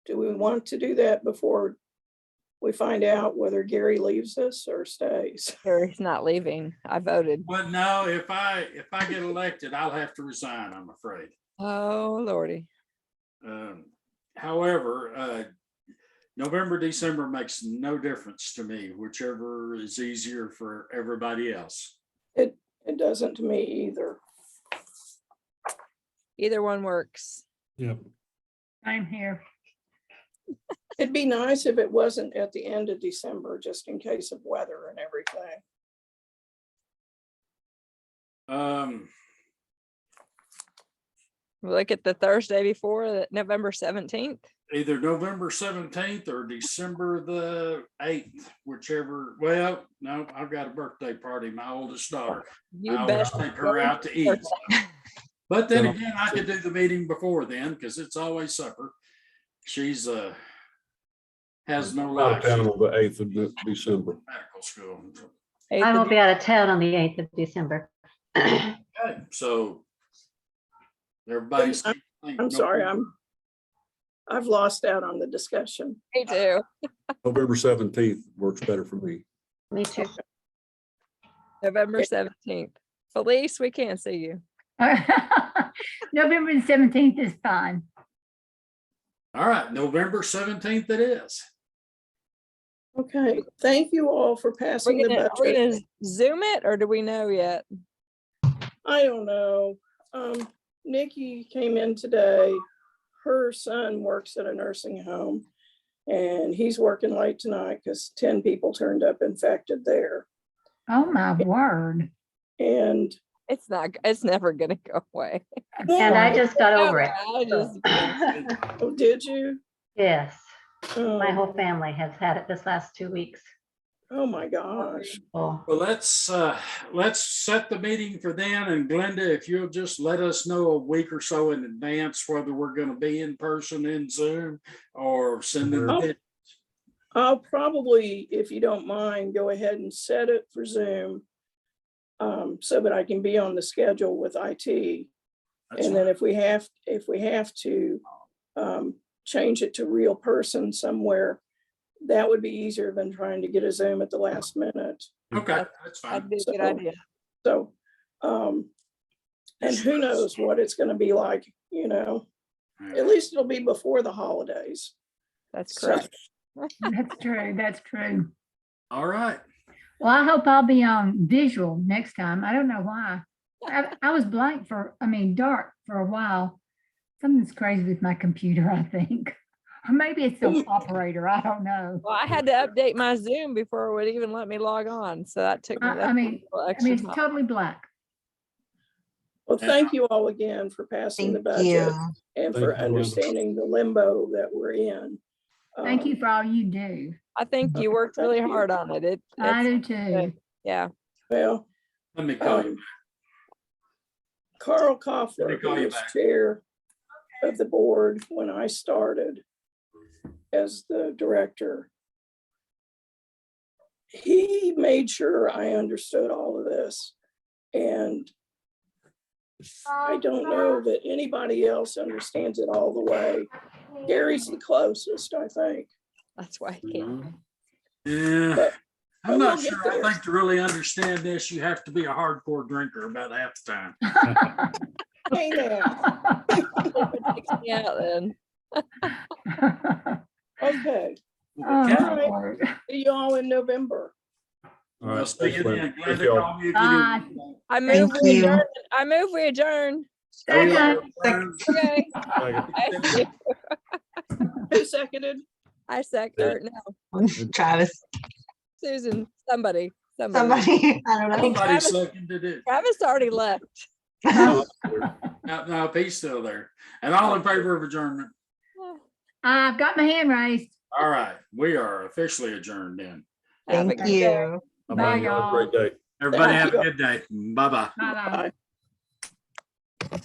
Do we want to do that before we find out whether Gary leaves us or stays?
Gary's not leaving. I voted.
But no, if I get elected, I'll have to resign, I'm afraid.
Oh, Lordy.
However, November, December makes no difference to me, whichever is easier for everybody else.
It doesn't to me either.
Either one works.
Yep.
I'm here.
It'd be nice if it wasn't at the end of December, just in case of weather and everything.
Look at the Thursday before, November 17th.
Either November 17th or December the 8th, whichever. Well, no, I've got a birthday party, my oldest daughter.
You
I always
bet.
take her out to eat. But then again, I could do the meeting before then because it's always supper. She's has no
Out
life.
of town
She's
on the 8th of December.
in medical school.
I will be out of town on the 8th of December.
Okay, so everybody's.
I'm sorry, I've lost out on the discussion.
Me too.
November 17th works better for me.
Me too.
November 17th. Felice, we can't see you.
November the 17th is fine.
All right, November 17th it is.
Okay, thank you all for passing the
Are we
budget.
gonna Zoom it or do we know yet?
I don't know. Nikki came in today. Her son works at a nursing home and he's working late tonight because 10 people turned up infected there.
Oh, my word.
And
It's never gonna go away.
And I just got over it.
I just-
oh, did you?
Yes, my
Oh,
whole family has had it this last 2 weeks.
oh my gosh.
Oh,
Well, let's set the meeting for then. And Glenda, if you'll just let us know a week or so in advance whether we're going to be in person in Zoom or send them.
Oh. I'll probably, if you don't mind, go ahead and set it for Zoom so that I can be on the schedule with IT. And then if we have to change it to real person somewhere, that would be easier than trying to get a Zoom at the last minute.
Okay, that's fine.
That'd be a good
So-
idea.
So, and who knows what it's gonna be like, at least it'll be before the holidays.
That's
So-
correct.
That's true. That's true.
All right.
Well, I hope I'll be on visual next time. I don't know why. I was dark for a while. Something's crazy with my computer, I think. Or maybe it's the operator. I don't know.
Well, I had to update my Zoom before it would even let me log on. So that took me.
I
that
mean-
took a little
I
extra
mean, it's
time.
totally black.
Well, thank you all again for passing the
Thank you.
budget and
Thank
for
you, Glenda.
understanding the limbo that we're in.
Thank you for all you do.
I think you worked really
Thank you.
hard on it.
I
It's
do too.
yeah.
Well,
Let me call you.
Carl
Let me
Koffler,
call
who
you
was
back.
chair of the board when I started as the director, he made sure I understood all of this. And I don't know that anybody else understands it all the way. Gary's the closest, I think.
That's why he can't.
Yeah,
But
I'm not
we'll get
sure. I
there.
think to really understand this, you have to be a hardcore drinker about half the time.
Hey now,
Yeah, then.
okay,
Oh,
Okay.
my word.
see you all in November.
All
I'll
right.
see you
Thanks,
then.
Glenda.
Glenda,
Thank y'all.
call me if you
Bye.
do.
I move
Thank
we
you.
adjourn. I move we adjourn.
Second.
Okay.
Second.
Thank you.
Who seconded?
I second. No,
Travis,
Susan, somebody.
somebody, I don't know.
Somebody
Travis-
seconded it.
Travis already left.
No, he's still there. And all in favor of adjournment.
I've got my hand raised.
All right, we are officially adjourned then.
Have a
Thank
good day.
you.
Bye-bye.
Bye,
Have a
y'all.
great day.
Everybody
Thank
have a
you.
good day. Bye-bye.
Bye-bye.
Bye.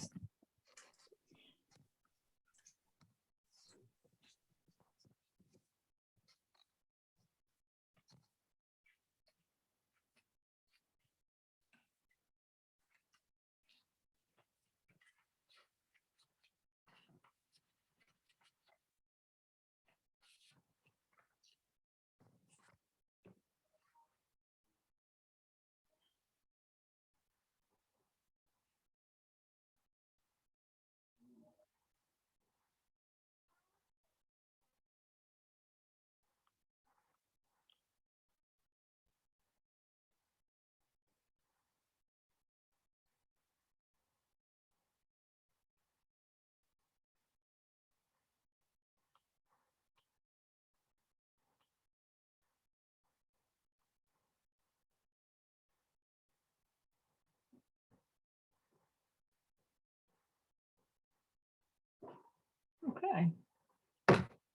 Okay.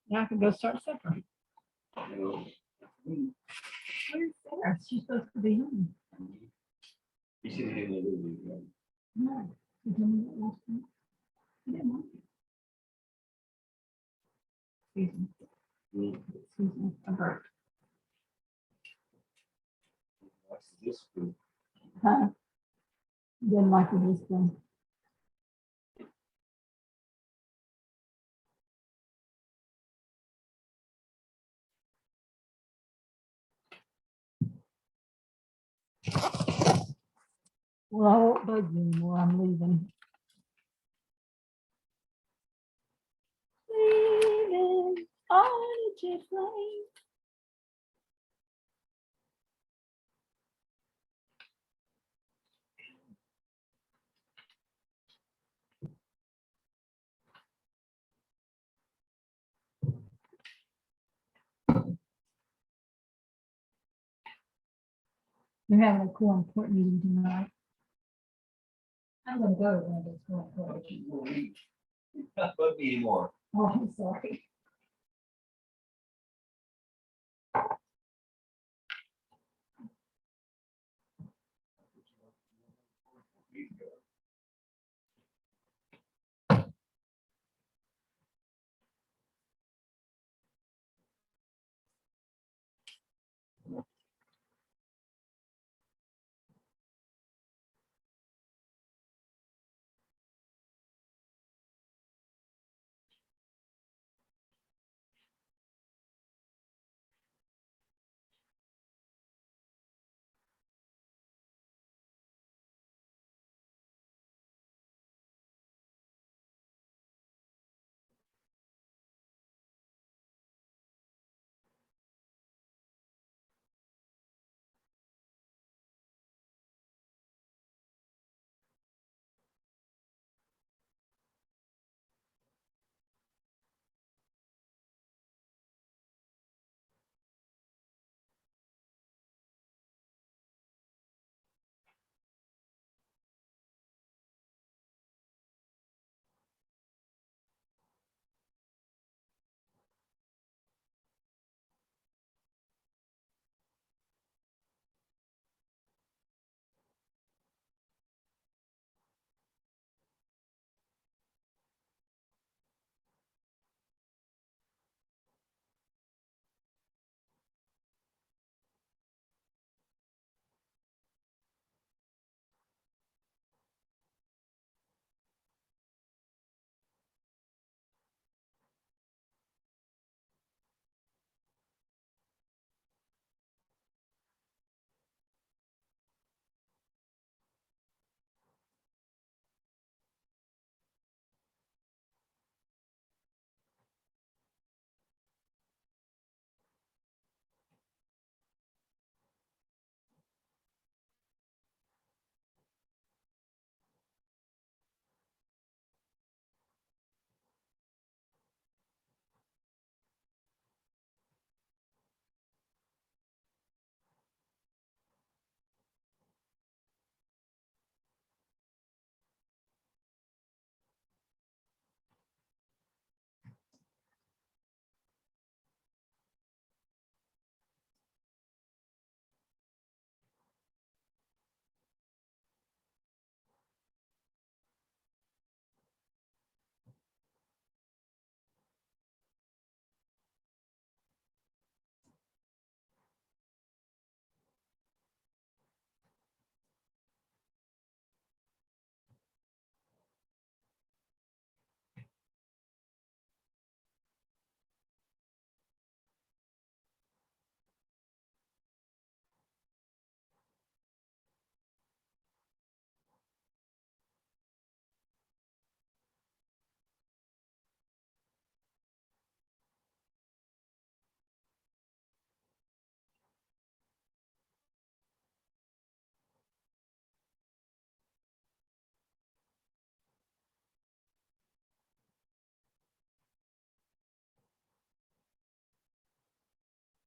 Now I can go start supper. Where's Sarah? She's supposed to be home.
You see the movie.
No. She didn't eat last night. She didn't want it. Excuse me. Excuse me. I burped.
What's this for?
Huh? Didn't like it this one. Well, I won't bug you anymore. I'm leaving. Leaving on a jet plane. They're having a quorum court meeting tonight. I'm gonna go to one of those quorum court meetings.
Not bug me anymore.
Oh, I'm sorry.